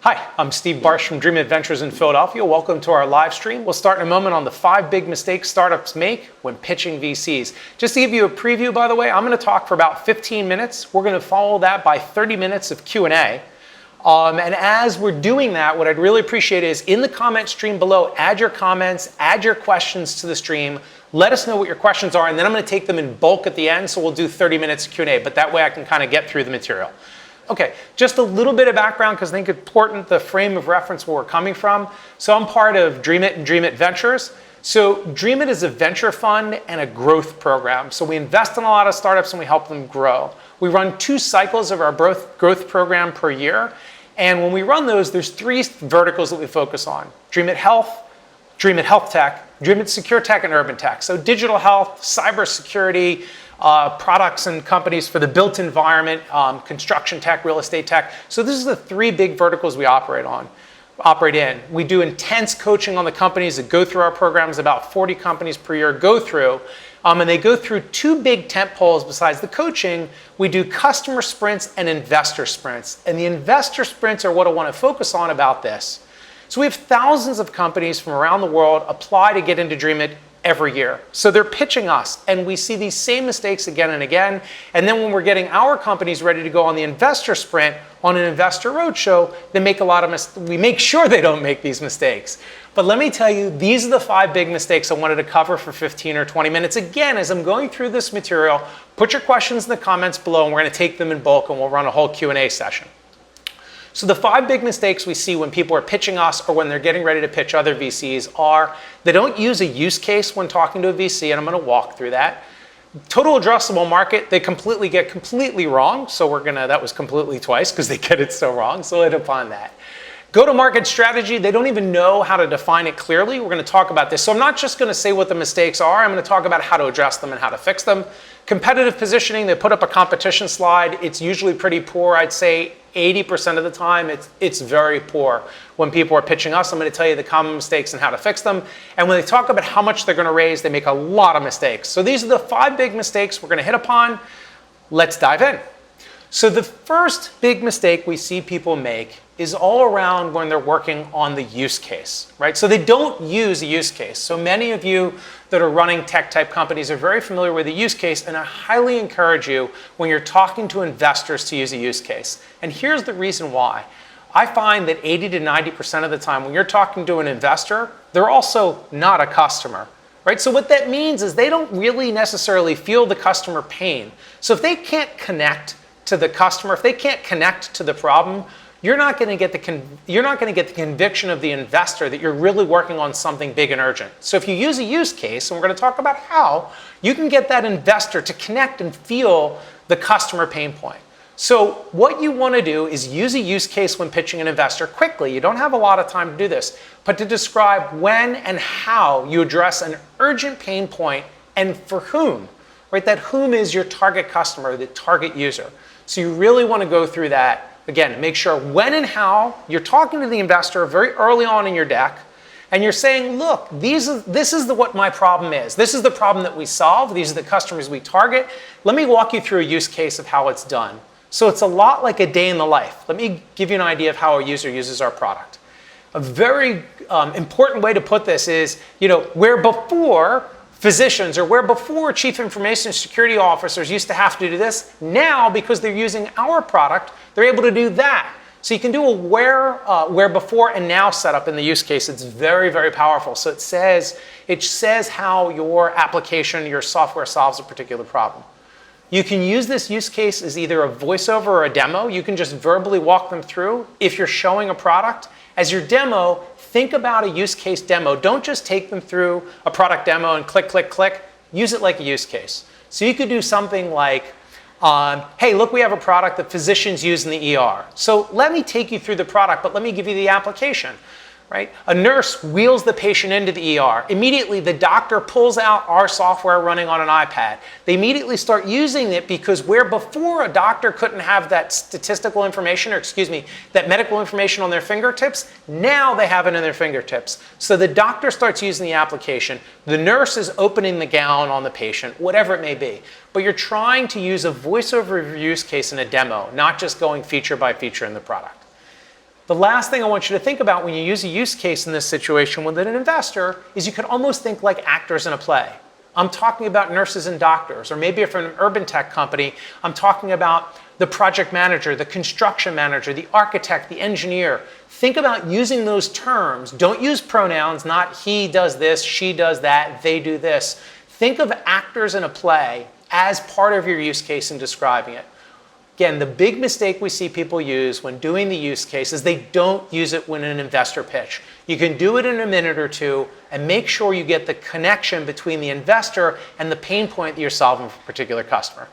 Hi, I'm Steve Barsh from Dreamit Ventures in Philadelphia. Welcome to our live stream. We'll start in a moment on the 5 big mistakes startups make when pitching VCs. Just to give you a preview, by the way, I'm going to talk for about 15 minutes. We're going to follow that by 30 minutes of Q&A. And as we're doing that, what I'd really appreciate is in the comment stream below, add your comments, add your questions to the stream. Let us know what your questions are, and then I'm going to take them in bulk at the end, so we'll do 30 minutes of Q&A, but that way I can kind of get through the material. Okay, just a little bit of background because I think it's important, the frame of reference where we're coming from. So I'm part of Dreamit and Dreamit Ventures. So Dreamit is a venture fund and a growth program. So we invest in a lot of startups and we help them grow. We run 2 cycles of our growth program per year. And when we run those, there's 3 verticals that we focus on. Dreamit Health Tech, Dreamit Secure Tech, and Urban Tech. So digital health, cybersecurity, products and companies for the built environment, construction tech, real estate tech. So this is the 3 big verticals we operate in. We do intense coaching on the companies that go through our programs. About 40 companies per year go through. And they go through 2 big tent poles besides the coaching. We do customer sprints and investor sprints. And the investor sprints are what I want to focus on about this. So we have thousands of companies from around the world apply to get into Dreamit every year. So they're pitching us, and we see these same mistakes again and again. And then when we're getting our companies ready to go on the investor sprint, on an investor roadshow, we make sure they don't make these mistakes. But let me tell you, these are the 5 big mistakes I wanted to cover for 15 or 20 minutes. Again, as I'm going through this material, put your questions in the comments below, and we're going to take them in bulk, and we'll run a whole Q&A session. So the 5 big mistakes we see when people are pitching us or when they're getting ready to pitch other VCs are they don't use a use case when talking to a VC, and I'm going to walk through that. Total addressable market, they get completely wrong. So that was completely twice because they get it so wrong. So hit upon that. Go-to-market strategy, they don't even know how to define it clearly. We're going to talk about this. So I'm not just going to say what the mistakes are. I'm going to talk about how to address them and how to fix them. Competitive positioning, they put up a competition slide. It's usually pretty poor. I'd say 80% of the time, it's very poor. When people are pitching us, I'm going to tell you the common mistakes and how to fix them. And when they talk about how much they're going to raise, they make a lot of mistakes. So these are the 5 big mistakes we're going to hit upon. Let's dive in. So the first big mistake we see people make is all around when they're working on the use case, right? So they don't use a use case. So many of you that are running tech type companies are very familiar with the use case, and I highly encourage you when you're talking to investors to use a use case. And here's the reason why. I find that 80 to 90% of the time when you're talking to an investor, they're also not a customer. Right? So what that means is they don't really necessarily feel the customer pain. So if they can't connect to the customer, if they can't connect to the problem, you're not going to get the conviction of the investor that you're really working on something big and urgent. So if you use a use case, and we're going to talk about how, you can get that investor to connect and feel the customer pain point. So what you want to do is use a use case when pitching an investor quickly. You don't have a lot of time to do this, but to describe when and how you address an urgent pain point and for whom. Right? That whom is your target customer, the target user. So you really want to go through that. Again, make sure when and how you're talking to the investor very early on in your deck, and you're saying, look, this is what my problem is. This is the problem that we solve. These are the customers we target. Let me walk you through a use case of how it's done. So it's a lot like a day in the life. Let me give you an idea of how a user uses our product. A very important way to put this is, where before physicians or where before chief information security officers used to have to do this, now because they're using our product, they're able to do that. So you can do a where before and now setup in the use case. It's very, very powerful. So it says how your application, your software solves a particular problem. You can use this use case as either a voiceover or a demo. You can just verbally walk them through. If you're showing a product, as your demo, think about a use case demo. Don't just take them through a product demo and click, click, click. Use it like a use case. So you could do something like, hey, look, we have a product that physicians use in the ER. So let me take you through the product, but let me give you the application. Right? A nurse wheels the patient into the ER. Immediately, the doctor pulls out our software running on an iPad. They immediately start using it because where before a doctor couldn't have that statistical information, that medical information on their fingertips, now they have it in their fingertips. So the doctor starts using the application. The nurse is opening the gown on the patient, whatever it may be. But you're trying to use a voiceover use case in a demo, not just going feature by feature in the product. The last thing I want you to think about when you use a use case in this situation with an investor is you could almost think like actors in a play. I'm talking about nurses and doctors, or maybe if I'm an urban tech company, I'm talking about the project manager, the construction manager, the architect, the engineer. Think about using those terms. Don't use pronouns, not he does this, she does that, they do this. Think of actors in a play as part of your use case in describing it. Again, the big mistake we see people use when doing the use case is they don't use it when an investor pitch. You can do it in a minute or two and make sure you get the connection between the investor and the pain point that you're solving for a particular customer.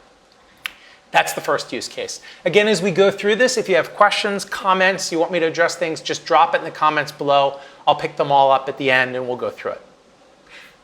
That's the first use case. Again, as we go through this, if you have questions, comments, you want me to address things, just drop it in the comments below. I'll pick them all up at the end and we'll go through it.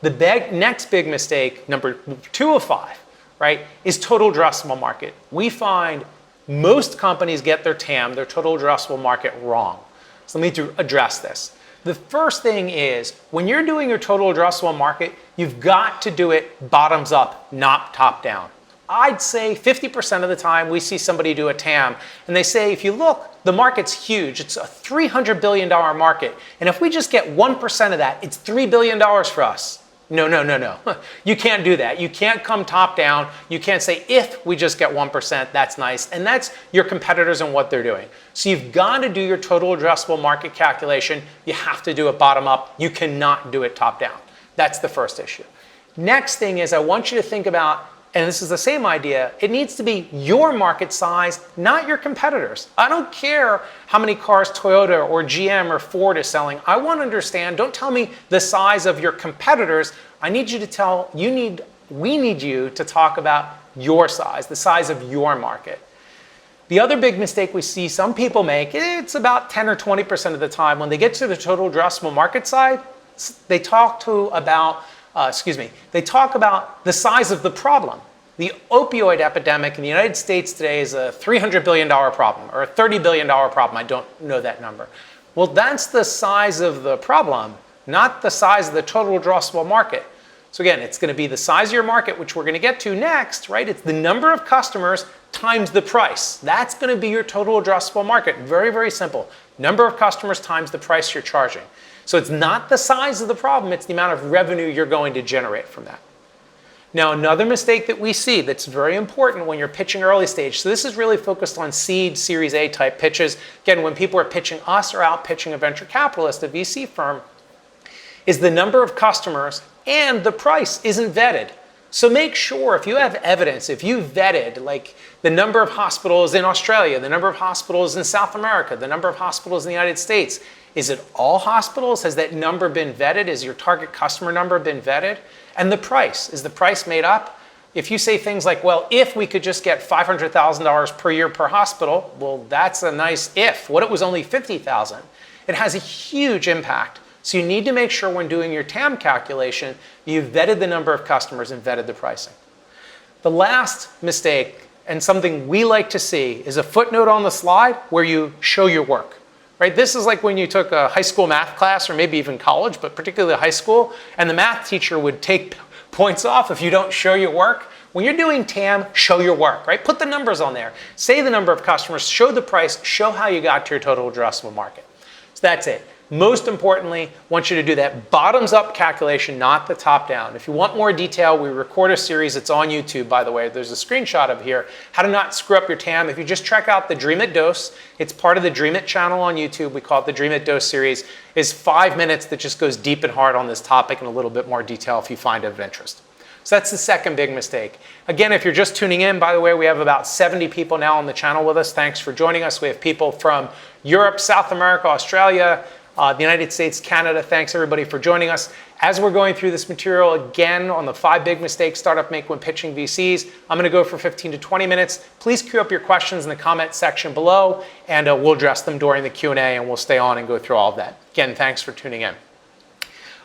The next big mistake, number 2 of 5, right, is total addressable market. We find most companies get their TAM, their total addressable market, wrong. So let me address this. The first thing is, when you're doing your total addressable market, you've got to do it bottoms up, not top down. I'd say 50% of the time we see somebody do a TAM and they say, if you look, the market's huge. It's a $300 billion market. And if we just get 1% of that, it's $3 billion for us. No. You can't do that. You can't come top down. You can't say, if we just get 1%, that's nice. And that's your competitors and what they're doing. So you've got to do your total addressable market calculation. You have to do it bottom up. You cannot do it top down. That's the first issue. Next thing is I want you to think about, and this is the same idea, it needs to be your market size, not your competitors. I don't care how many cars Toyota or GM or Ford is selling. I want to understand, don't tell me the size of your competitors. I need you to we need you to talk about your size, the size of your market. The other big mistake we see some people make, it's about 10 or 20% of the time, when they get to the total addressable market side, they talk about the size of the problem. The opioid epidemic in the United States today is a $300 billion problem or a $30 billion problem. I don't know that number. Well, that's the size of the problem, not the size of the total addressable market. So again, it's going to be the size of your market, which we're going to get to next, right? It's the number of customers times the price. That's going to be your total addressable market. Very, very simple. Number of customers times the price you're charging. So it's not the size of the problem, it's the amount of revenue you're going to generate from that. Now, another mistake that we see that's very important when you're pitching early stage, so this is really focused on seed, Series A type pitches. Again, when people are pitching us or out pitching a venture capitalist, a VC firm, is the number of customers and the price isn't vetted. So make sure if you have evidence, if you vetted like the number of hospitals in Australia, the number of hospitals in South America, the number of hospitals in the United States, is it all hospitals? Has that number been vetted? Is your target customer number been vetted? And the price, is the price made up? If you say things like, well, if we could just get $500,000 per year per hospital, well, that's a nice if. What if it was only $50,000? It has a huge impact. So you need to make sure when doing your TAM calculation, you've vetted the number of customers and vetted the pricing. The last mistake, and something we like to see, is a footnote on the slide where you show your work. Right? This is like when you took a high school math class, or maybe even college, but particularly high school, and the math teacher would take points off if you don't show your work. When you're doing TAM, show your work, right? Put the numbers on there. Say the number of customers, show the price, show how you got to your total addressable market. So that's it. Most importantly, I want you to do that bottoms-up calculation, not the top-down. If you want more detail, we record a series. It's on YouTube, by the way. There's a screenshot of here, how to not screw up your TAM. If you just check out the Dreamit Dose, it's part of the Dreamit channel on YouTube. We call it the Dreamit Dose series. It's 5 minutes that just goes deep and hard on this topic in a little bit more detail if you find it of interest. So that's the second big mistake. Again, if you're just tuning in, by the way, we have about 70 people now on the channel with us. Thanks for joining us. We have people from Europe, South America, Australia, the United States, Canada. Thanks everybody for joining us. As we're going through this material again on the 5 big mistakes startups make when pitching VCs, I'm going to go for 15 to 20 minutes. Please queue up your questions in the comment section below, and we'll address them during the Q&A, and we'll stay on and go through all of that. Again, thanks for tuning in.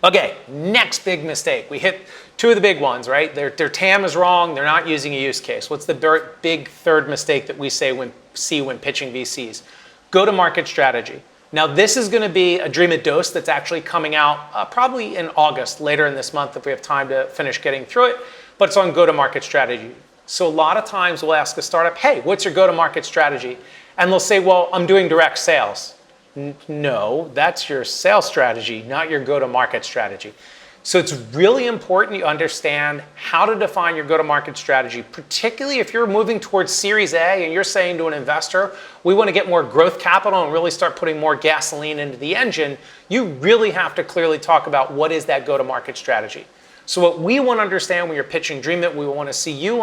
Okay, next big mistake. We hit 2 of the big ones, right? Their TAM is wrong. They're not using a use case. What's the big third mistake that we see when pitching VCs? Go-to-market strategy. Now, this is going to be a Dreamit Dose that's actually coming out probably in August, later in this month if we have time to finish getting through it, but it's on go-to-market strategy. So a lot of times we'll ask a startup, hey, what's your go-to-market strategy? And they'll say, well, I'm doing direct sales. No, that's your sales strategy, not your go-to-market strategy. So it's really important you understand how to define your go-to-market strategy, particularly if you're moving towards Series A and you're saying to an investor, we want to get more growth capital and really start putting more gasoline into the engine. You really have to clearly talk about what is that go-to-market strategy. So what we want to understand when you're pitching Dreamit, we want to see you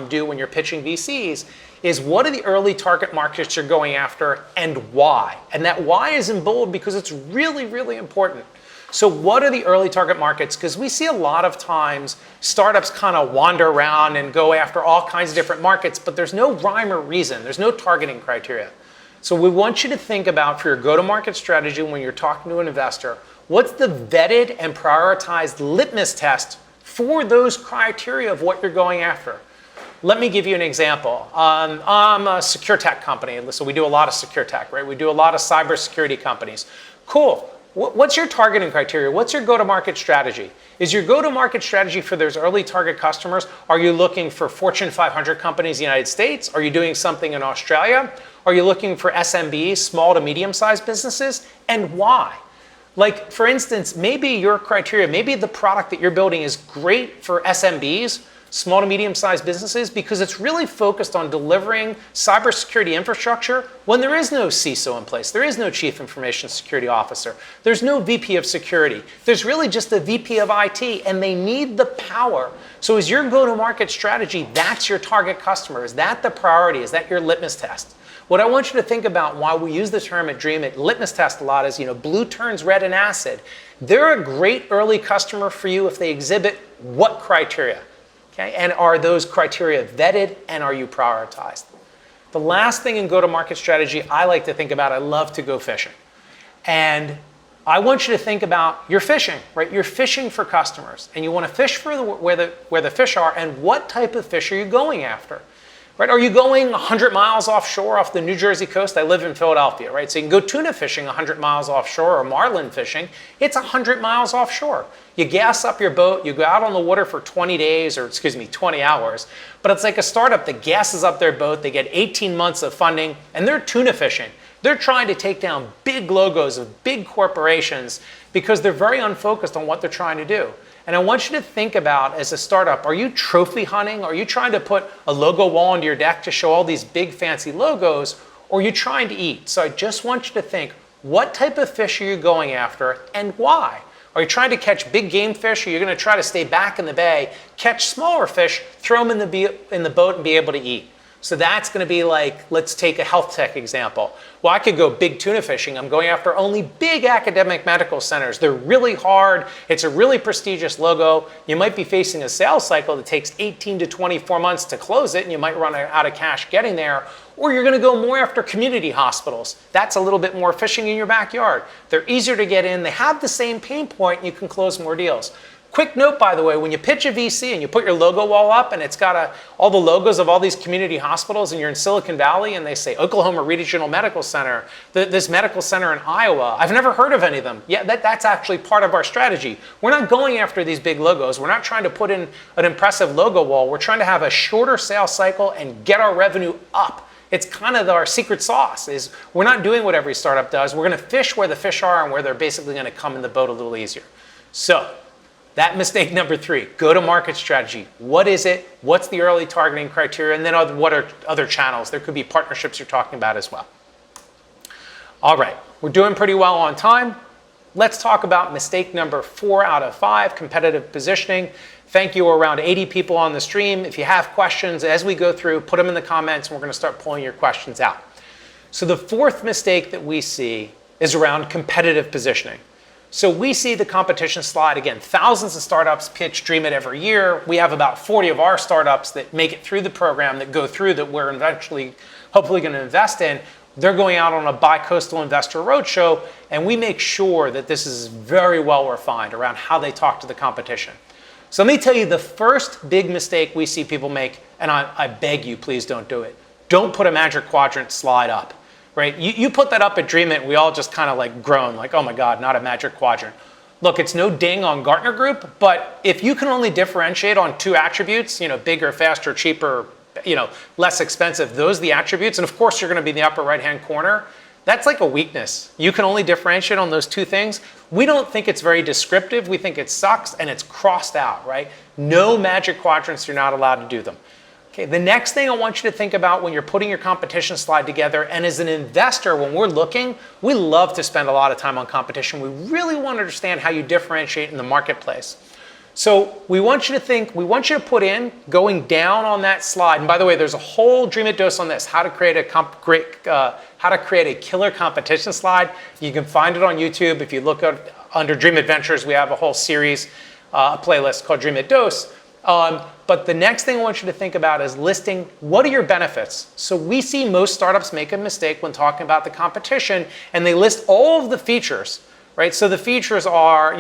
do when you're pitching VCs, is what are the early target markets you're going after and why? And that why is in bold because it's really, really important. So what are the early target markets? Because we see a lot of times startups kind of wander around and go after all kinds of different markets, but there's no rhyme or reason. There's no targeting criteria. So we want you to think about for your go-to-market strategy when you're talking to an investor, what's the vetted and prioritized litmus test for those criteria of what you're going after? Let me give you an example. I'm a secure tech company, so we do a lot of secure tech, right? We do a lot of cybersecurity companies. Cool. What's your targeting criteria? What's your go-to-market strategy? Is your go-to-market strategy for those early target customers, are you looking for Fortune 500 companies in the United States? Are you doing something in Australia? Are you looking for SMBs, small to medium-sized businesses? And why? Like, for instance, maybe your criteria, maybe the product that you're building is great for SMBs, small to medium-sized businesses, because it's really focused on delivering cybersecurity infrastructure when there is no CISO in place. There is no Chief Information Security Officer. There's no VP of Security. There's really just a VP of IT, and they need the power. So is your go-to-market strategy, that's your target customer? Is that the priority? Is that your litmus test? What I want you to think about, why we use the term at Dreamit, litmus test a lot, is, blue turns red in acid. They're a great early customer for you if they exhibit what criteria? Okay? And are those criteria vetted, and are you prioritized? The last thing in go-to-market strategy I like to think about, I love to go fishing. And I want you to think about, you're fishing, right? You're fishing for customers, and you want to fish for where the fish are, and what type of fish are you going after? Right? Are you going 100 miles offshore off the New Jersey coast? I live in Philadelphia, right? So you can go tuna fishing 100 miles offshore, or marlin fishing. It's 100 miles offshore. You gas up your boat, you go out on the water for 20 hours. But it's like a startup that gasses up their boat, they get 18 months of funding, and they're tuna fishing. They're trying to take down big logos of big corporations because they're very unfocused on what they're trying to do. And I want you to think about, as a startup, are you trophy hunting? Are you trying to put a logo wall into your deck to show all these big fancy logos? Or are you trying to eat? So I just want you to think, what type of fish are you going after and why? Are you trying to catch big game fish, or are you going to try to stay back in the bay, catch smaller fish, throw them in the boat and be able to eat? So that's going to be like, let's take a health tech example. Well, I could go big tuna fishing. I'm going after only big academic medical centers. They're really hard. It's a really prestigious logo. You might be facing a sales cycle that takes 18 to 24 months to close it, and you might run out of cash getting there. Or you're going to go more after community hospitals. That's a little bit more fishing in your backyard. They're easier to get in. They have the same pain point, and you can close more deals. Quick note, by the way, when you pitch a VC and you put your logo wall up and it's got all the logos of all these community hospitals, and you're in Silicon Valley and they say Oklahoma Regional Medical Center, this medical center in Iowa, I've never heard of any of them. Yeah, that's actually part of our strategy. We're not going after these big logos. We're not trying to put in an impressive logo wall. We're trying to have a shorter sales cycle and get our revenue up. It's kind of our secret sauce, is we're not doing what every startup does. We're going to fish where the fish are and where they're basically going to come in the boat a little easier. So that mistake number 3, go-to-market strategy. What is it? What's the early targeting criteria? And then what are other channels? There could be partnerships you're talking about as well. All right, we're doing pretty well on time. Let's talk about mistake number 4 out of 5, competitive positioning. Thank you, around 80 people on the stream. If you have questions as we go through, put them in the comments, and we're going to start pulling your questions out. So the 4th mistake that we see is around competitive positioning. So we see the competition slide. Again, thousands of startups pitch Dreamit every year. We have about 40 of our startups that make it through the program, that go through, that we're eventually, hopefully going to invest in. They're going out on a bi-coastal investor roadshow, and we make sure that this is very well refined around how they talk to the competition. So let me tell you the first big mistake we see people make, and I beg you, please don't do it. Don't put a magic quadrant slide up. Right? You put that up at Dreamit, and we all just kind of like groan, like, oh my God, not a magic quadrant. Look, it's no ding on Gartner Group, but if you can only differentiate on 2 attributes, bigger, faster, cheaper, less expensive, those are the attributes, and of course you're going to be in the upper right-hand corner, That's like a weakness. You can only differentiate on those two things. We don't think it's very descriptive. We think it sucks and it's crossed out, right? No magic quadrants, you're not allowed to do them. Okay, the next thing I want you to think about when you're putting your competition slide together, and as an investor, when we're looking, we love to spend a lot of time on competition. We really want to understand how you differentiate in the marketplace. So we want you to put in, going down on that slide, and by the way, there's a whole Dreamit dose on this, how to create a killer competition slide. You can find it on YouTube. If you look up under Dreamit Ventures, we have a whole series, a playlist called Dreamit Dose. But the next thing I want you to think about is listing what are your benefits. So we see most startups make a mistake when talking about the competition, and they list all of the features, right? So the features are,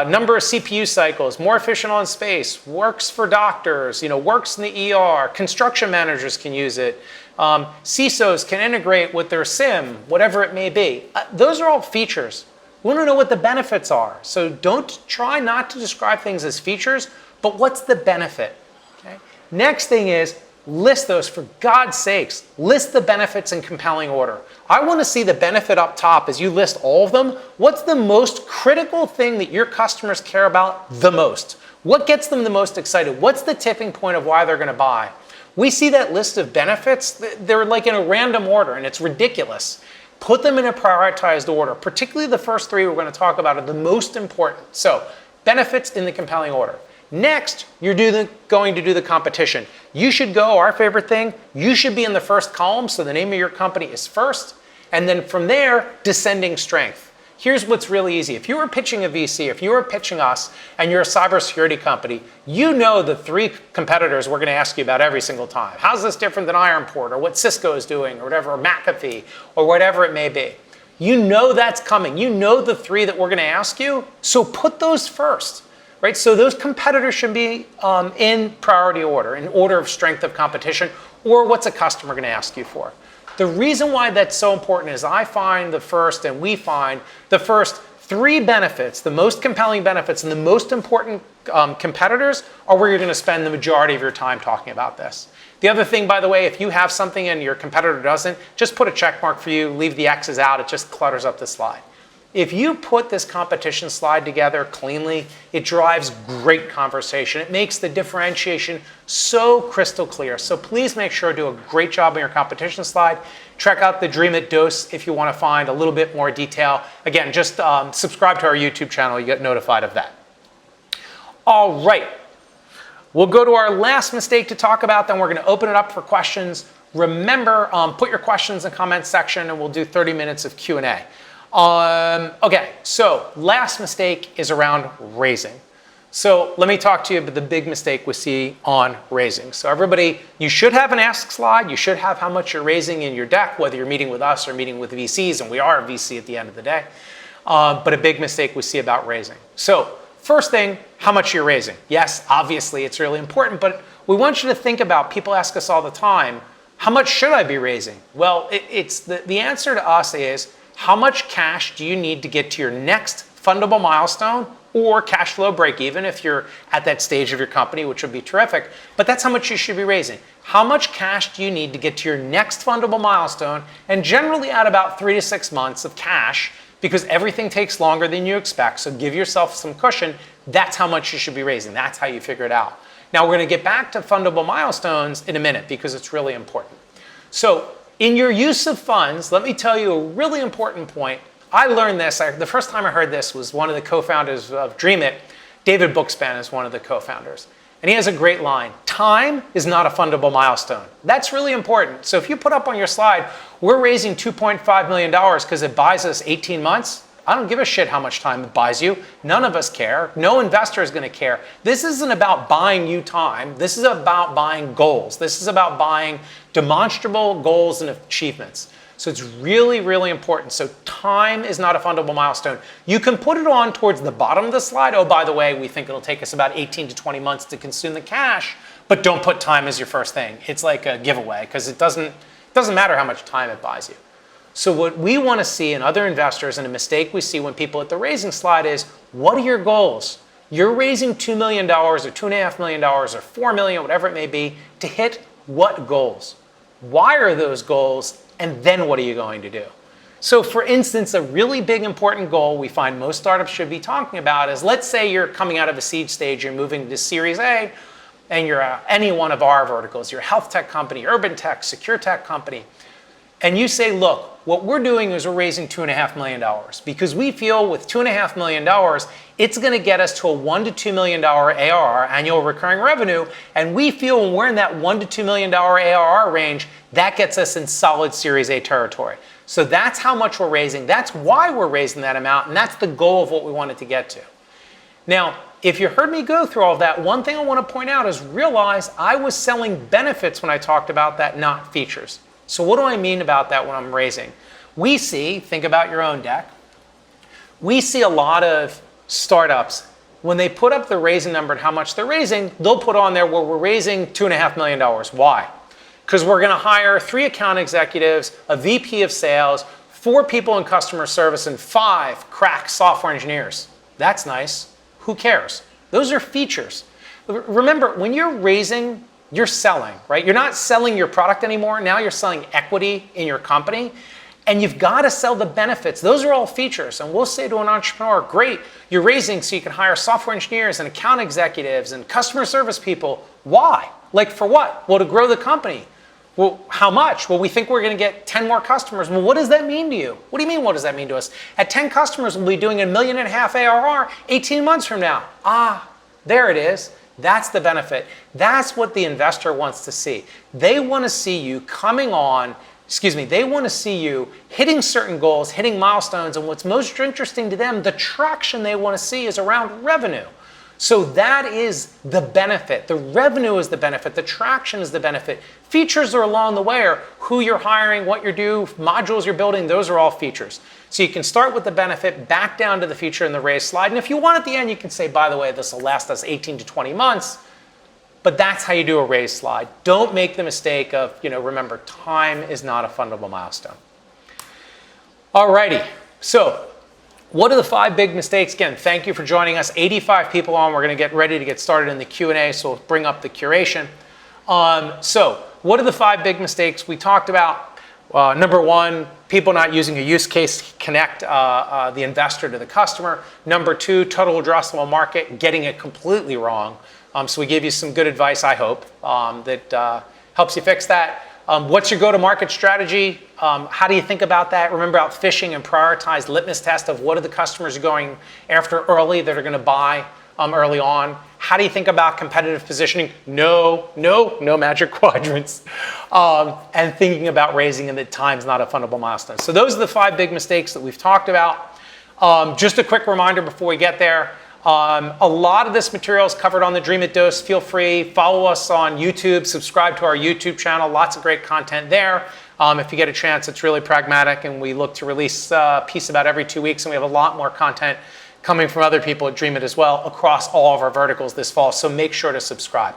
number of CPU cycles, more efficient on space, works for doctors, works in the ER, construction managers can use it, CISOs can integrate with their SIM, whatever it may be. Those are all features. We want to know what the benefits are. So don't try not to describe things as features, but what's the benefit? Okay? Next thing is list those, for God's sakes. List the benefits in compelling order. I want to see the benefit up top as you list all of them. What's the most critical thing that your customers care about the most? What gets them the most excited? What's the tipping point of why they're going to buy? We see that list of benefits, they're like in a random order, and it's ridiculous. Put them in a prioritized order. Particularly the first three we're going to talk about are the most important. So benefits in the compelling order. Next, you're going to do the competition. You should go, our favorite thing, you should be in the first column, so the name of your company is first, and then from there, descending strength. Here's what's really easy. If you were pitching a VC, if you were pitching us, and you're a cybersecurity company, you know the three competitors we're going to ask you about every single time. How's this different than IronPort, or what Cisco is doing, or whatever, or McAfee, or whatever it may be. You know that's coming. You know the three that we're going to ask you, so put those first. Right? So those competitors should be in priority order, in order of strength of competition, or what's a customer going to ask you for. The reason why that's so important is I find we find the first three benefits, the most compelling benefits and the most important competitors are where you're going to spend the majority of your time talking about this. The other thing, by the way, if you have something and your competitor doesn't, just put a check mark for you, leave the X's out, it just clutters up the slide. If you put this competition slide together cleanly, it drives great conversation. It makes the differentiation so crystal clear. So please make sure to do a great job on your competition slide. Check out the Dreamit Dose if you want to find a little bit more detail. Again, just subscribe to our YouTube channel. You get notified of that. All right. We'll go to our last mistake to talk about, then we're going to open it up for questions. Remember, put your questions in the comments section, and we'll do 30 minutes of Q&A. Okay, so last mistake is around raising. So let me talk to you about the big mistake we see on raising. So everybody, you should have an ask slide. You should have how much you're raising in your deck, whether you're meeting with us or meeting with VCs, and we are a VC at the end of the day. But a big mistake we see about raising. So first thing, how much you're raising. Yes, obviously it's really important, but we want you to think about, people ask us all the time, how much should I be raising? Well, the answer to us is, how much cash do you need to get to your next fundable milestone or cash flow break even if you're at that stage of your company, which would be terrific, but that's how much you should be raising. How much cash do you need to get to your next fundable milestone, and generally at about 3 to 6 months of cash, because everything takes longer than you expect, so give yourself some cushion. That's how much you should be raising. That's how you figure it out. Now we're going to get back to fundable milestones in a minute because it's really important. So in your use of funds, let me tell you a really important point. I learned this, the first time I heard this was one of the co-founders of Dreamit. David Bookspan is one of the co-founders. And he has a great line. Time is not a fundable milestone. That's really important. So if you put up on your slide, we're raising $2.5 million because it buys us 18 months. I don't give a shit how much time it buys you. None of us care. No investor is going to care. This isn't about buying you time. This is about buying goals. This is about buying demonstrable goals and achievements. So it's really, really important. So time is not a fundable milestone. You can put it on towards the bottom of the slide. Oh, by the way, we think it'll take us about 18 to 20 months to consume the cash, but don't put time as your first thing. It's like a giveaway because it doesn't matter how much time it buys you. So what we want to see in other investors, and a mistake we see when people at the raising slide is, what are your goals? You're raising $2 million or $2.5 million or $4 million, whatever it may be, to hit what goals? Why are those goals? and then what are you going to do? So for instance, a really big important goal we find most startups should be talking about is, let's say you're coming out of a seed stage, you're moving to Series A, and you're any one of our verticals, you're a health tech company, urban tech, secure tech company, and you say, look, what we're doing is we're raising $2.5 million because we feel with $2.5 million, it's going to get us to a $1 to $2 million ARR, annual recurring revenue, and we feel when we're in that $1 to $2 million ARR range, that gets us in solid Series A territory. So that's how much we're raising. That's why we're raising that amount, and that's the goal of what we wanted to get to. Now, if you heard me go through all of that, one thing I want to point out is realize I was selling benefits when I talked about that, not features. So what do I mean about that when I'm raising? We see, think about your own deck, we see a lot of startups, when they put up the raising number and how much they're raising, they'll put on there, well, we're raising $2.5 million. Why? Because we're going to hire 3 account executives, a VP of sales, 4 people in customer service, and 5 crack software engineers. That's nice. Who cares? Those are features. Remember, when you're raising, you're selling, right? You're not selling your product anymore. Now you're selling equity in your company, and you've got to sell the benefits. Those are all features. And we'll say to an entrepreneur, great, you're raising so you can hire software engineers and account executives and customer service people. Why? Like for what? Well, to grow the company. Well, how much? Well, we think we're going to get 10 more customers. Well, what does that mean to you? What do you mean, what does that mean to us? At 10 customers, we'll be doing $1.5 million ARR 18 months from now. There it is. That's the benefit. That's what the investor wants to see. They want to see you they want to see you hitting certain goals, hitting milestones, and what's most interesting to them, the traction they want to see is around revenue. So that is the benefit. The revenue is the benefit. The traction is the benefit. Features are along the way, or who you're hiring, what you do, modules you're building, those are all features. So you can start with the benefit, back down to the feature in the raise slide. And if you want at the end, you can say, by the way, this will last us 18 to 20 months. But that's how you do a raise slide. Don't make the mistake of, remember, time is not a fundable milestone. Alrighty, so what are the 5 big mistakes? Again, thank you for joining us. 85 people on. We're going to get ready to get started in the Q&A, so we'll bring up the curation. So what are the 5 big mistakes we talked about? Number 1, people not using a use case to connect the investor to the customer. Number 2, total addressable market, getting it completely wrong. So we gave you some good advice, I hope, that helps you fix that. What's your go-to-market strategy? How do you think about that? Remember about fishing and prioritize litmus test of what are the customers going after early that are going to buy early on. How do you think about competitive positioning? No magic quadrants. And thinking about raising and that time's not a fundable milestone. So those are the 5 big mistakes that we've talked about. Just a quick reminder before we get there. A lot of this material is covered on the Dreamit Dose. Feel free, follow us on YouTube, subscribe to our YouTube channel. Lots of great content there. If you get a chance, it's really pragmatic, and we look to release a piece about every 2 weeks, and we have a lot more content coming from other people at Dreamit as well across all of our verticals this fall, so make sure to subscribe.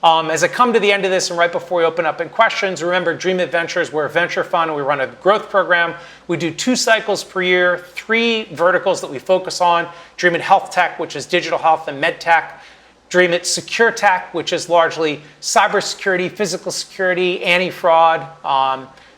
As I come to the end of this and right before we open up in questions, remember Dreamit Ventures, we're a venture fund. We run a growth program. We do 2 cycles per year, 3 verticals that we focus on. Dreamit Health Tech, which is digital health and med tech. Dreamit Secure Tech, which is largely cybersecurity, physical security, anti-fraud,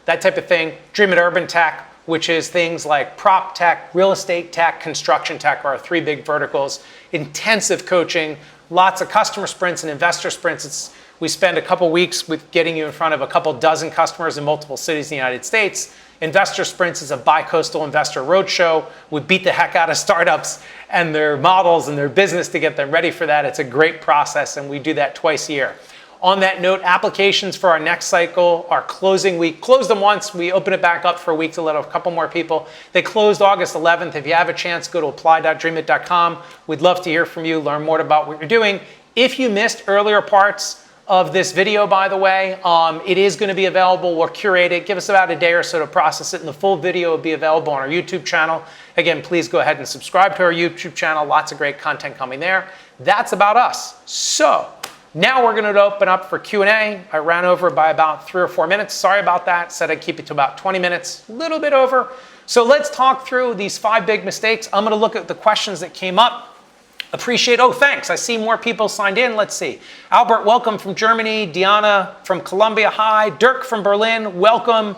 that type of thing. Dreamit Urban Tech, which is things like prop tech, real estate tech, construction tech are our 3 big verticals. Intensive coaching, lots of customer sprints and investor sprints. We spend a couple weeks with getting you in front of a couple dozen customers in multiple cities in the United States. Investor sprints is a bi-coastal investor roadshow. We beat the heck out of startups and their models and their business to get them ready for that. It's a great process, and we do that twice a year. On that note, applications for our next cycle are closing. We closed them once. We open it back up for a week to let a couple more people. They closed August 11th. If you have a chance, go to apply.dreamit.com. We'd love to hear from you, learn more about what you're doing. If you missed earlier parts of this video, by the way, it is going to be available. We'll curate it. Give us about a day or so to process it, and the full video will be available on our YouTube channel. Again, please go ahead and subscribe to our YouTube channel. Lots of great content coming there. That's about us. So now we're going to open up for Q&A. I ran over by about 3 or 4 minutes. Sorry about that. Said I'd keep it to about 20 minutes, a little bit over. So let's talk through these 5 big mistakes. I'm going to look at the questions that came up. Thanks. I see more people signed in. Let's see. Albert, welcome from Germany. Diana from Colombia, hi. Dirk from Berlin, welcome.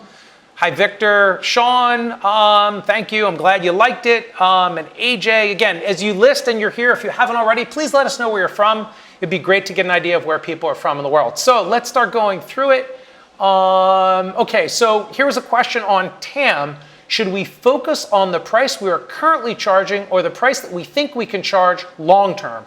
Hi, Victor. Sean, thank you. I'm glad you liked it. And AJ, again, as you list and you're here, if you haven't already, please let us know where you're from. It'd be great to get an idea of where people are from in the world. So let's start going through it. Okay, so here was a question on TAM. Should we focus on the price we are currently charging or the price that we think we can charge long term?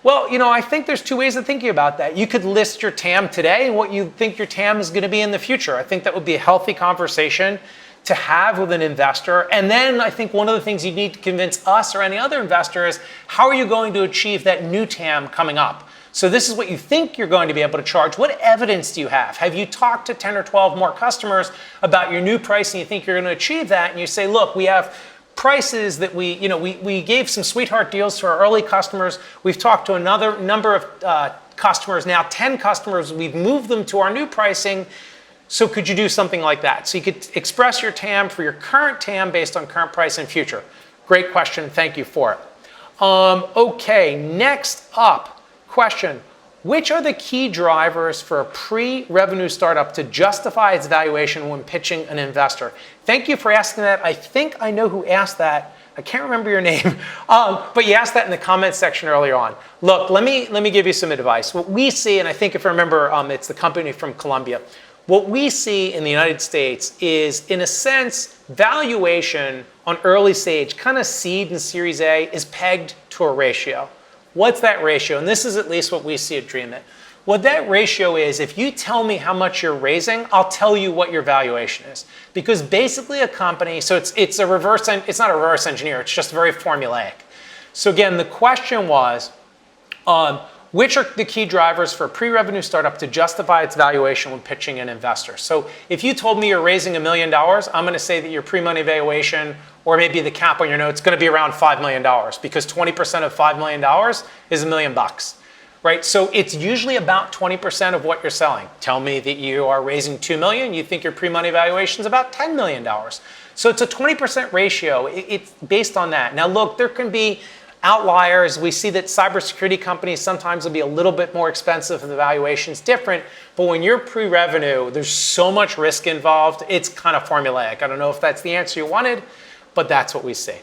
Well, I think there's two ways of thinking about that. You could list your TAM today and what you think your TAM is going to be in the future. I think that would be a healthy conversation to have with an investor. And then I think one of the things you need to convince us or any other investor is, how are you going to achieve that new TAM coming up? So this is what you think you're going to be able to charge. What evidence do you have? Have you talked to 10 or 12 more customers about your new price and you think you're going to achieve that? And you say, look, we have prices that we gave some sweetheart deals to our early customers. We've talked to another number of customers now, 10 customers. We've moved them to our new pricing. So could you do something like that? So you could express your TAM for your current TAM based on current price and future. Great question. Thank you for it. Okay, next up, question. Which are the key drivers for a pre-revenue startup to justify its valuation when pitching an investor? Thank you for asking that. I think I know who asked that. I can't remember your name, but you asked that in the comments section earlier on. Look, let me give you some advice. What we see, and I think if I remember, it's the company from Colombia. What we see in the United States is, in a sense, valuation on early stage, kind of seed and Series A, is pegged to a ratio. What's that ratio? And this is at least what we see at Dreamit. What that ratio is, if you tell me how much you're raising, I'll tell you what your valuation is. Because basically a company, so it's not a reverse engineer, it's just very formulaic. So again, the question was, which are the key drivers for a pre-revenue startup to justify its valuation when pitching an investor? So if you told me you're raising $1 million, I'm going to say that your pre-money valuation, or maybe the cap on your note, is going to be around $5 million, because 20% of $5 million is $1 million, right? So it's usually about 20% of what you're selling. Tell me that you are raising $2 million, you think your pre-money valuation is about $10 million. So it's a 20% ratio. It's based on that. Now look, there can be outliers. We see that cybersecurity companies sometimes will be a little bit more expensive and the valuation's different, but when you're pre-revenue, there's so much risk involved, it's kind of formulaic. I don't know if that's the answer you wanted, but that's what we see.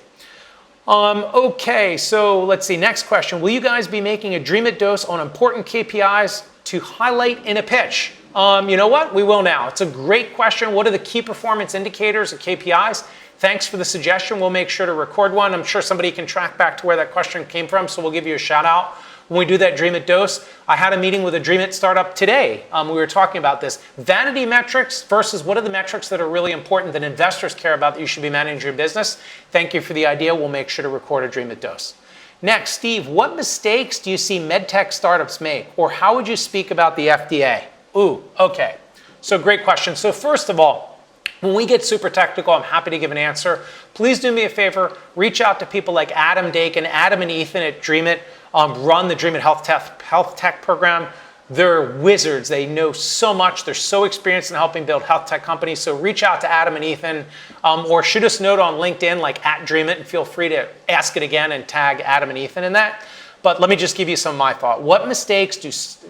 Okay, so let's see, next question. Will you guys be making a Dreamit dose on important KPIs to highlight in a pitch? You know what? We will now. It's a great question. What are the key performance indicators or KPIs? Thanks for the suggestion. We'll make sure to record one. I'm sure somebody can track back to where that question came from, so we'll give you a shout out when we do that Dreamit dose. I had a meeting with a Dreamit startup today. We were talking about this. Vanity metrics versus what are the metrics that are really important that investors care about that you should be managing your business. Thank you for the idea. We'll make sure to record a Dreamit dose. Next, Steve, what mistakes do you see medtech startups make? Or how would you speak about the FDA? Ooh, okay. So great question. So first of all, when we get super technical, I'm happy to give an answer. Please do me a favor, reach out to people like Adam Dakin, Adam and Ethan at Dreamit, run the Dreamit Health Tech program. They're wizards. They know so much. They're so experienced in helping build health tech companies. So reach out to Adam and Ethan, or shoot us a note on LinkedIn, like @Dreamit, and feel free to ask it again and tag Adam and Ethan in that. But let me just give you some of my thought. What mistakes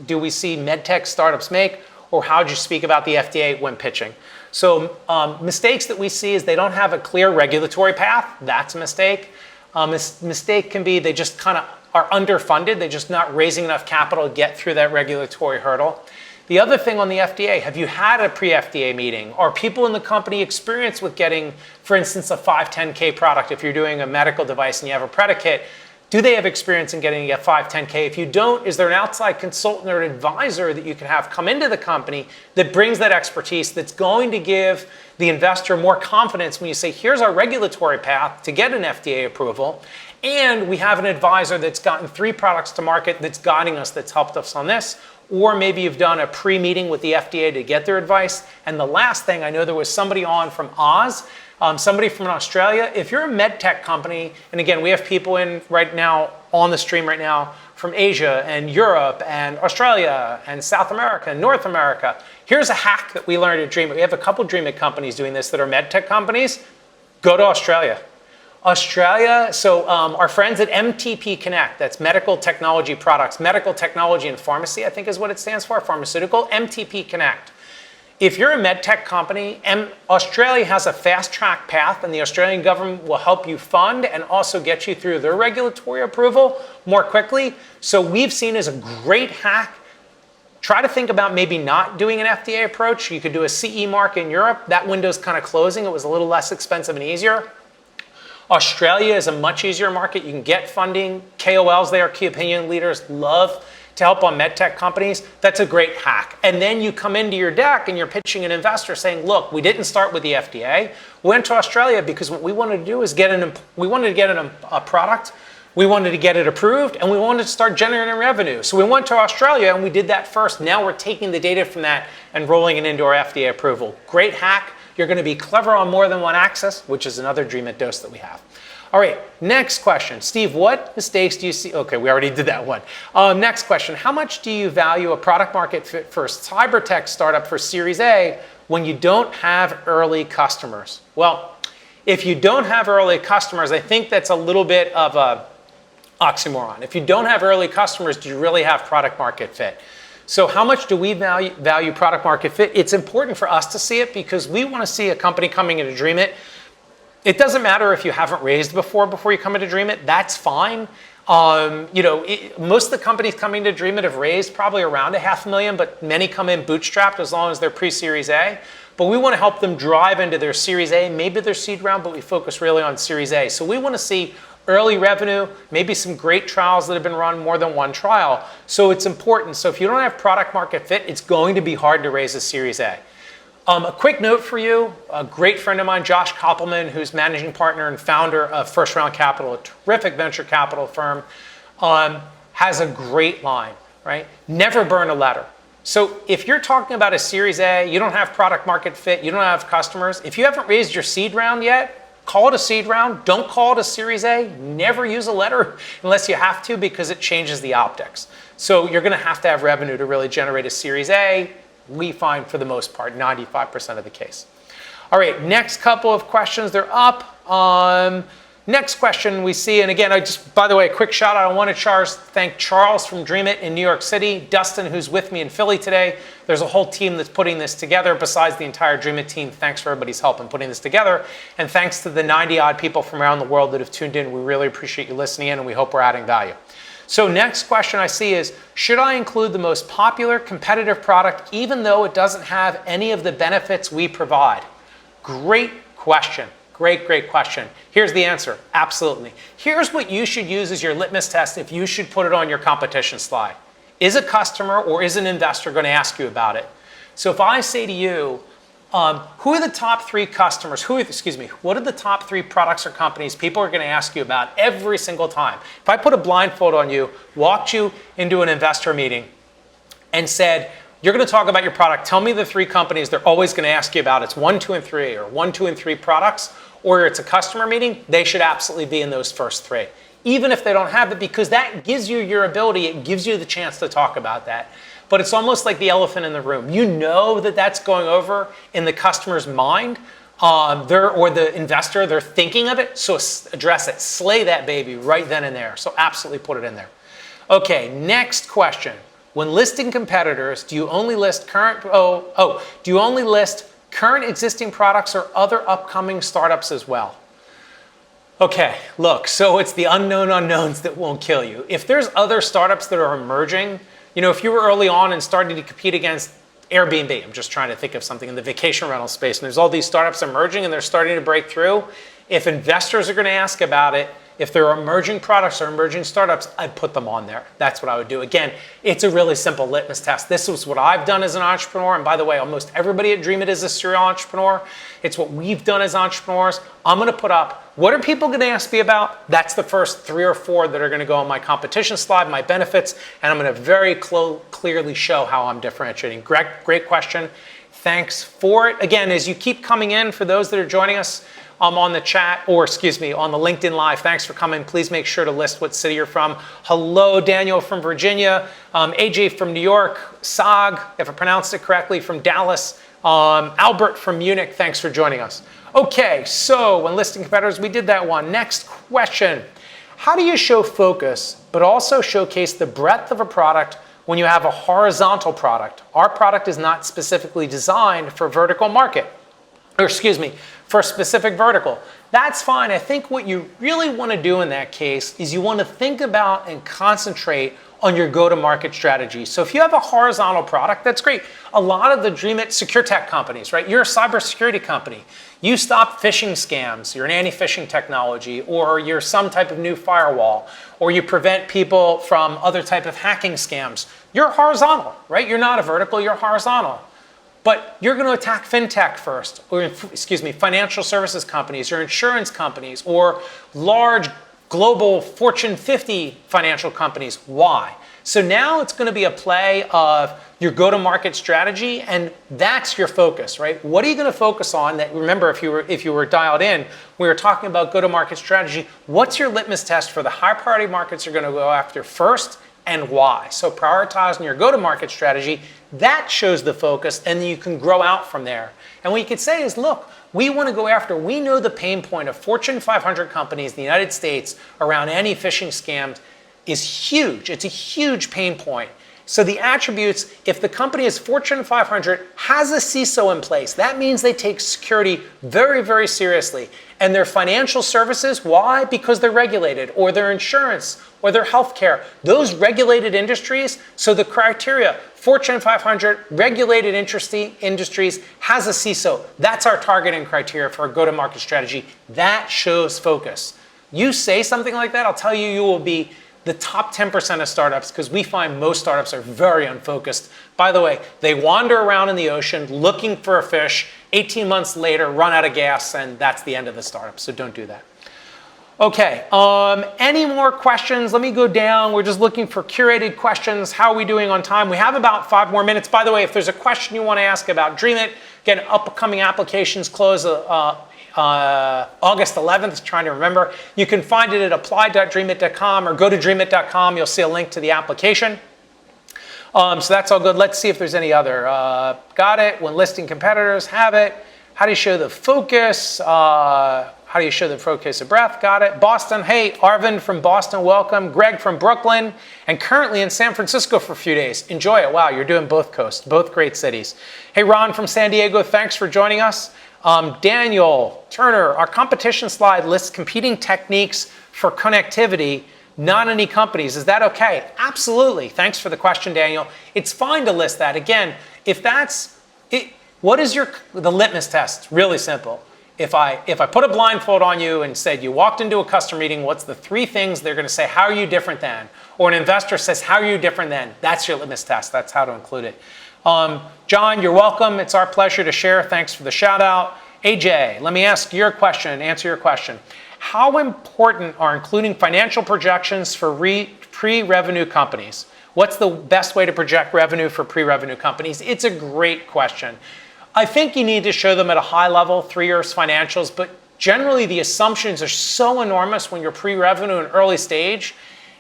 do we see medtech startups make, or how would you speak about the FDA when pitching? So mistakes that we see is they don't have a clear regulatory path. That's a mistake. Mistake can be they just kind of are underfunded. They're just not raising enough capital to get through that regulatory hurdle. The other thing on the FDA, have you had a pre-FDA meeting? Are people in the company experienced with getting, for instance, a 510K product? If you're doing a medical device and you have a predicate, do they have experience in getting a 510K? If you don't, is there an outside consultant or an advisor that you can have come into the company that brings that expertise that's going to give the investor more confidence when you say, here's our regulatory path to get an FDA approval, and we have an advisor that's gotten 3 products to market that's guiding us, that's helped us on this, or maybe you've done a pre-meeting with the FDA to get their advice. And the last thing, I know there was somebody on from Oz, somebody from Australia. If you're a med tech company, and again, we have people in right now on the stream right now from Asia and Europe and Australia and South America and North America. Here's a hack that we learned at Dreamit. We have a couple Dreamit companies doing this that are med tech companies. Go to Australia. So our friends at MTP Connect, that's Medical Technology Products, Medical Technology and Pharmacy, I think is what it stands for, pharmaceutical, MTP Connect. If you're a med tech company, and Australia has a fast track path, and the Australian government will help you fund and also get you through their regulatory approval more quickly. So we've seen as a great hack, try to think about maybe not doing an FDA approach. You could do a CE mark in Europe. That window's kind of closing. It was a little less expensive and easier. Australia is a much easier market. You can get funding. KOLs there, key opinion leaders, love to help on med tech companies. That's a great hack. And then you come into your deck and you're pitching an investor saying, look, we didn't start with the FDA. We went to Australia because what we wanted to do is we wanted to get a product, we wanted to get it approved, and we wanted to start generating revenue. So we went to Australia and we did that first. Now we're taking the data from that and rolling it into our FDA approval. Great hack. You're going to be clever on more than one axis, which is another Dreamit dose that we have. All right, next question. Steve, what mistakes do you see? Okay, we already did that one. Next question. How much do you value a product market fit for a cyber tech startup for Series A when you don't have early customers? Well, if you don't have early customers, I think that's a little bit of a oxymoron. If you don't have early customers, do you really have product market fit? So how much do we value product market fit? It's important for us to see it because we want to see a company coming into Dreamit. It doesn't matter if you haven't raised before you come into Dreamit. That's fine. Most of the companies coming to Dreamit have raised probably around $500,000, but many come in bootstrapped as long as they're pre-Series A. But we want to help them drive into their Series A, maybe their seed round, but we focus really on Series A. So we want to see early revenue, maybe some great trials that have been run, more than one trial. So it's important. So if you don't have product market fit, it's going to be hard to raise a Series A. A quick note for you, a great friend of mine, Josh Koppelman, who's managing partner and founder of First Round Capital, a terrific venture capital firm, has a great line, right? Never burn a letter. So if you're talking about a Series A, you don't have product market fit, you don't have customers, if you haven't raised your seed round yet, call it a seed round. Don't call it a Series A. Never use a letter unless you have to because it changes the optics. So you're going to have revenue to really generate a Series A. We find for the most part, 95% of the case. All right, next couple of questions. They're up. Next question we see, and again, by the way, a quick shout out. I want to thank Charles from Dreamit in New York City, Dustin, who's with me in Philly today. There's a whole team that's putting this together besides the entire Dreamit team. Thanks for everybody's help in putting this together. And thanks to the 90 odd people from around the world that have tuned in. We really appreciate you listening in and we hope we're adding value. So next question I see is, should I include the most popular competitive product even though it doesn't have any of the benefits we provide? Great question. Great question. Here's the answer. Absolutely. Here's what you should use as your litmus test if you should put it on your competition slide. Is a customer or is an investor going to ask you about it? So if I say to you, who are the top 3 customers? What are the top 3 products or companies people are going to ask you about every single time? If I put a blindfold on you, walked you into an investor meeting and said, you're going to talk about your product, tell me the 3 companies they're always going to ask you about. It's 1, 2, and 3, or 1, 2, and 3 products, or it's a customer meeting, they should absolutely be in those first 3. Even if they don't have it, because that gives you your ability, it gives you the chance to talk about that. But it's almost like the elephant in the room. You know that that's going over in the customer's mind, or the investor, they're thinking of it, so address it. Slay that baby right then and there. So absolutely put it in there. Okay, next question. When listing competitors, do you only list current existing products or other upcoming startups as well? Okay, look, so it's the unknown unknowns that won't kill you. If there's other startups that are emerging, if you were early on and starting to compete against Airbnb, I'm just trying to think of something in the vacation rental space, and there's all these startups emerging and they're starting to break through. If investors are going to ask about it, if there are emerging products or emerging startups, I'd put them on there. That's what I would do. Again, it's a really simple litmus test. This is what I've done as an entrepreneur. And by the way, almost everybody at Dreamit is a serial entrepreneur. It's what we've done as entrepreneurs. I'm going to put up, what are people going to ask me about? That's the first 3 or 4 that are going to go on my competition slide, my benefits, and I'm going to very clearly show how I'm differentiating. Great question. Thanks for it. Again, as you keep coming in, for those that are joining us, on the chat, on the LinkedIn Live. Thanks for coming. Please make sure to list what city you're from. Hello, Daniel from Virginia, AJ from New York, Sag, if I pronounced it correctly, from Dallas, Albert from Munich. Thanks for joining us. Okay, so when listing competitors, we did that one. Next question. How do you show focus, but also showcase the breadth of a product when you have a horizontal product. Our product is not specifically designed for vertical market, or excuse me, for a specific vertical. That's fine. I think what you really want to do in that case is you want to think about and concentrate on your go-to-market strategy. So if you have a horizontal product, that's great. A lot of the Dreamit secure tech companies, right? You're a cybersecurity company. You stop phishing scams. You're an anti-phishing technology, or you're some type of new firewall, or you prevent people from other type of hacking scams. You're horizontal, right? You're not a vertical, you're horizontal. But you're going to attack fintech first, or excuse me, financial services companies, or insurance companies, or large global Fortune 50 financial companies. Why? So now it's going to be a play of your go-to-market strategy, and that's your focus, right? What are you going to focus on? That, remember, if you were dialed in, we were talking about go-to-market strategy. What's your litmus test for the high priority markets you're going to go after first, and why? So prioritizing your go-to-market strategy, that shows the focus, and then you can grow out from there. And what you could say is, look, we want to go after, we know the pain point of Fortune 500 companies in the United States around any phishing scams is huge. It's a huge pain point. So the attributes, if the company is Fortune 500, has a CISO in place, that means they take security very, very seriously. And their financial services, why? Because they're regulated, or their insurance, or their healthcare. Those regulated industries, so the criteria, Fortune 500, regulated industries, has a CISO. That's our targeting criteria for a go-to-market strategy. That shows focus. You say something like that, I'll tell you, you will be the top 10% of startups, because we find most startups are very unfocused. By the way, they wander around in the ocean looking for a fish, 18 months later, run out of gas, and that's the end of the startup, so don't do that. Okay, any more questions? Let me go down. We're just looking for curated questions. How are we doing on time? We have about 5 more minutes. By the way, if there's a question you want to ask about Dreamit, again, upcoming applications close August 11th, trying to remember. You can find it at apply.dreamit.com or go to dreamit.com. You'll see a link to the application. So that's all good. Let's see if there's any other. Got it. When listing competitors, have it. How do you show the focus? How do you show the focus of breadth? Got it. Boston. Hey, Arvind from Boston, welcome. Greg from Brooklyn, and currently in San Francisco for a few days. Enjoy it. Wow, you're doing both coasts, both great cities. Hey, Ron from San Diego, thanks for joining us. Daniel Turner, our competition slide lists competing techniques for connectivity, not any companies. Is that okay? Absolutely. Thanks for the question, Daniel. It's fine to list that. Again, if that's it, what is the litmus test? Really simple. If I put a blindfold on you and said you walked into a customer meeting, what's the 3 things they're going to say, how are you different than? Or an investor says, how are you different than? That's your litmus test. That's how to include it. John, you're welcome. It's our pleasure to share. Thanks for the shout out. AJ, let me ask your question and answer your question. How important are including financial projections for pre-revenue companies? What's the best way to project revenue for pre-revenue companies? It's a great question. I think you need to show them at a high level, 3 years financials, but generally the assumptions are so enormous when you're pre-revenue and early stage,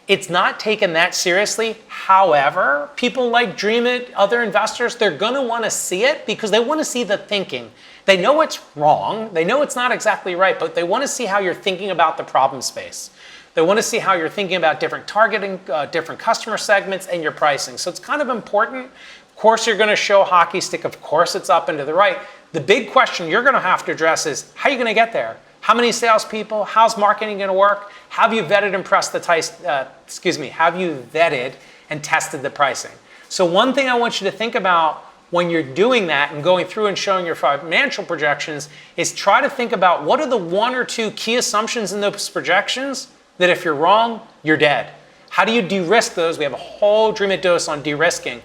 it's not taken that seriously. However, people like Dreamit, other investors, they're gonna wanna see it because they wanna see the thinking. They know it's wrong, they know it's not exactly right, but they wanna see how you're thinking about the problem space. They wanna see how you're thinking about different targeting, different customer segments and your pricing. So it's kind of important. Of course, you're going to show a hockey stick. Of course, it's up and to the right. The big question you're going to have to address is, how are you going to get there? How many salespeople? How's marketing going to work? Have you vetted have you vetted and tested the pricing? So one thing I want you to think about when you're doing that and going through and showing your financial projections is try to think about what are the 1 or 2 key assumptions in those projections that if you're wrong, you're dead. How do you de-risk those? We have a whole Dreamit dose on de-risking.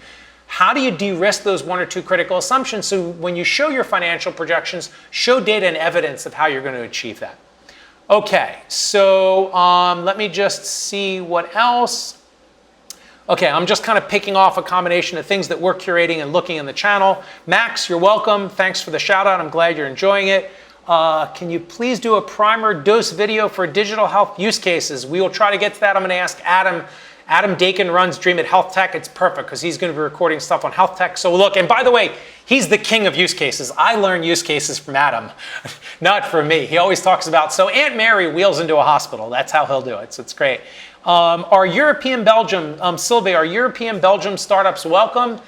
How do you de-risk those 1 or 2 critical assumptions so when you show your financial projections, show data and evidence of how you're going to achieve that? Okay, so let me just see what else. Okay, I'm just kind of picking off a combination of things that we're curating and looking in the channel. Max, you're welcome. Thanks for the shout out. I'm glad you're enjoying it. Can you please do a primer dose video for digital health use cases? We will try to get to that. I'm going to ask Adam Adam Dakin runs Dreamit Health Tech. It's perfect because he's going to be recording stuff on health tech. So look, and by the way, he's the king of use cases. I learn use cases from Adam, not from me. He always talks about, so Aunt Mary wheels into a hospital. That's how he'll do it. So it's great. Our European Belgium, Sylvia, our European Belgium startups welcome.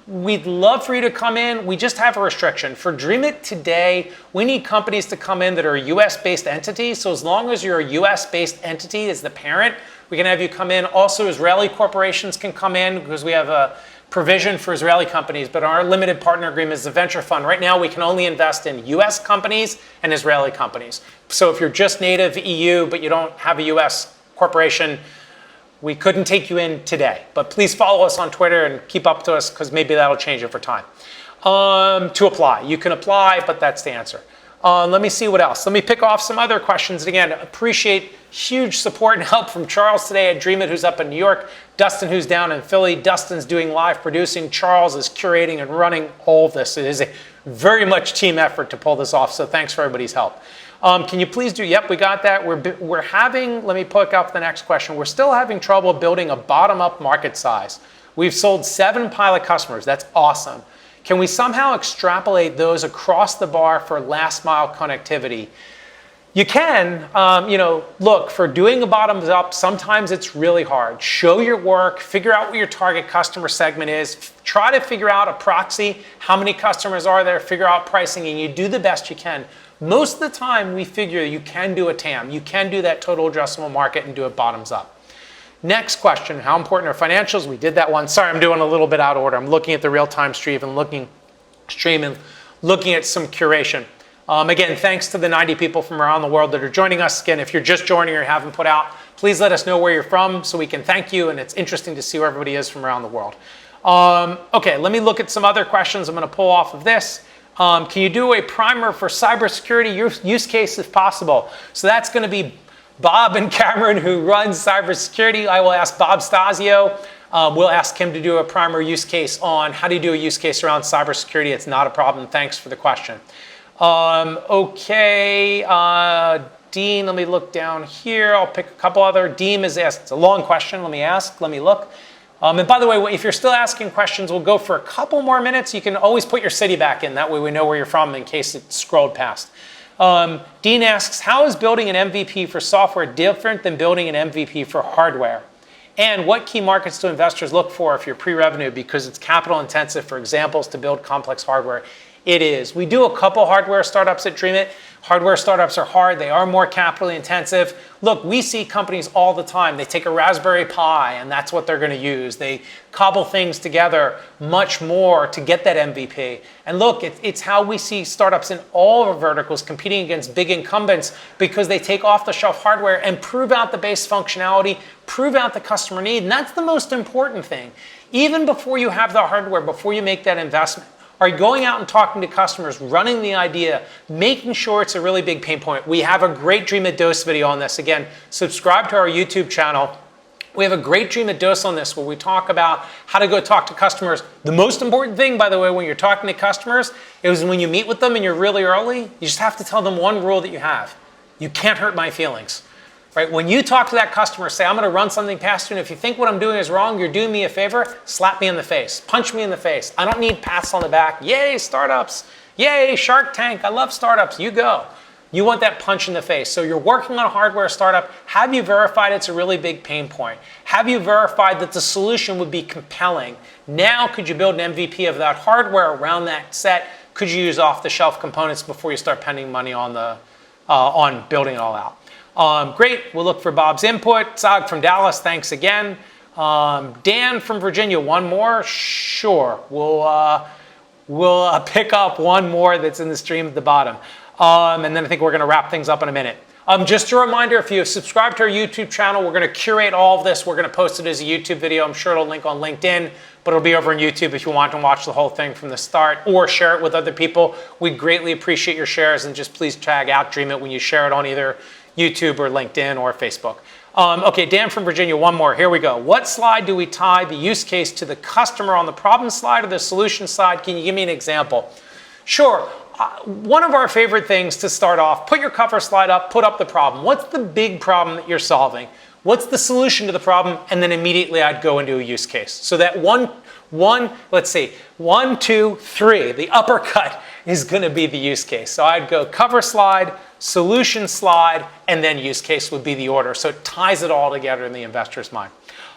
We'd love for you to come in. We just have a restriction. For Dreamit today, we need companies to come in that are US-based entities. So as long as you're a US-based entity as the parent, we can have you come in. Also, Israeli corporations can come in because we have a provision for Israeli companies, but our limited partner agreement is the venture fund. Right now, we can only invest in US companies and Israeli companies. So if you're just native EU, but you don't have a US corporation, we couldn't take you in today, but please follow us on Twitter and keep up to us because maybe that'll change over time. To apply, you can apply, but that's the answer. Let me see what else. Let me pick off some other questions. And again, appreciate huge support and help from Charles today at Dreamit, who's up in New York, Dustin, who's down in Philly. Dustin's doing live producing. Charles is curating and running all of this. It is a very much team effort to pull this off, so thanks for everybody's help. Can you please do, yep, we got that. We're having, let me pick up the next question. We're still having trouble building a bottom-up market size. We've sold 7 pilot customers. That's awesome. Can we somehow extrapolate those across the bar for last mile connectivity? You can, look, for doing a bottoms up, sometimes it's really hard. Show your work, figure out what your target customer segment is, try to figure out a proxy, how many customers are there, figure out pricing, and you do the best you can. Most of the time, we figure you can do a TAM. You can do that total addressable market and do it bottoms up. Next question, how important are financials? We did that one. Sorry, I'm doing a little bit out of order. I'm looking at the real-time stream and looking at some curation. Again, thanks to the 90 people from around the world that are joining us. Again, if you're just joining or haven't put out, please let us know where you're from so we can thank you. And it's interesting to see where everybody is from around the world. Okay, let me look at some other questions I'm going to pull off of this. Can you do a primer for cybersecurity use case if possible? So that's going to be Bob and Cameron, who runs cybersecurity. I will ask Bob Stasio. We'll ask him to do a primer use case on how do you do a use case around cybersecurity. It's not a problem. Thanks for the question. Okay, Dean, let me look down here. I'll pick a couple other. Dean is asked, it's a long question. Let me look. And by the way, if you're still asking questions, we'll go for a couple more minutes. You can always put your city back in. That way we know where you're from in case it scrolled past. Dean asks, how is building an MVP for software different than building an MVP for hardware? And what key markets do investors look for if you're pre-revenue? Because it's capital intensive, for examples, to build complex hardware. It is. We do a couple hardware startups at Dreamit. Hardware startups are hard. They are more capital intensive. Look, we see companies all the time. They take a Raspberry Pi and that's what they're going to use. They cobble things together much more to get that MVP. And look, it's how we see startups in all of our verticals competing against big incumbents because they take off-the-shelf hardware and prove out the base functionality, prove out the customer need. And that's the most important thing. Even before you have the hardware, before you make that investment, are going out and talking to customers, running the idea, making sure it's a really big pain point. We have a great Dreamit Dose video on this. Again, subscribe to our YouTube channel. We have a great Dreamit Dose on this where we talk about how to go talk to customers. The most important thing, by the way, when you're talking to customers is when you meet with them and you're really early, you just have to tell them one rule that you have. You can't hurt my feelings. Right? When you talk to that customer, say, I'm going to run something past you, and if you think what I'm doing is wrong, you're doing me a favor, slap me in the face, punch me in the face. I don't need pats on the back. Yay, startups. Yay, Shark Tank. I love startups. You go. You want that punch in the face. So you're working on a hardware startup. Have you verified it's a really big pain point? Have you verified that the solution would be compelling? Now, could you build an MVP of that hardware around that set? Could you use off-the-shelf components before you start spending money on building it all out? Great, we'll look for Bob's input. Zag from Dallas, thanks again. Dan from Virginia, one more? Sure, we'll pick up one more that's in the stream at the bottom. And then I think we're gonna wrap things up in a minute. Just a reminder, if you have subscribed to our YouTube channel, we're gonna curate all of this. We're gonna post it as a YouTube video. I'm sure it'll link on LinkedIn, but it'll be over on YouTube if you want to watch the whole thing from the start or share it with other people. We greatly appreciate your shares, and just please tag out Dreamit when you share it on either YouTube or LinkedIn or Facebook. Okay, Dan from Virginia, one more. Here we go. What slide do we tie the use case to the customer, on the problem slide or the solution side? Can you give me an example? Sure. One of our favorite things to start off, put your cover slide up, put up the problem. What's the big problem that you're solving? what's the solution to the problem, and then immediately I'd go into a use case. So that let's see, 1, 2, 3, the uppercut is going to be the use case. So I'd go cover slide, solution slide, and then use case would be the order. So it ties it all together in the investor's mind.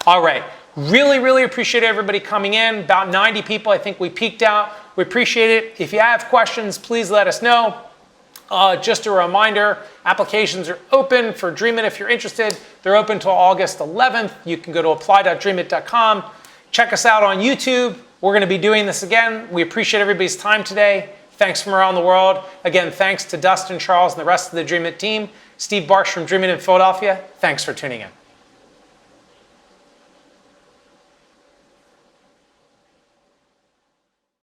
All right, really appreciate everybody coming in. About 90 people, I think we peaked out. We appreciate it. If you have questions, please let us know. Just a reminder, applications are open for Dreamit if you're interested. They're open until August 11th. You can go to apply.dreamit.com. Check us out on YouTube. We're going to be doing this again. We appreciate everybody's time today. Thanks from around the world. Again, thanks to Dustin, Charles, and the rest of the Dreamit team. Steve Barsh from Dreamit in Philadelphia. Thanks for tuning in.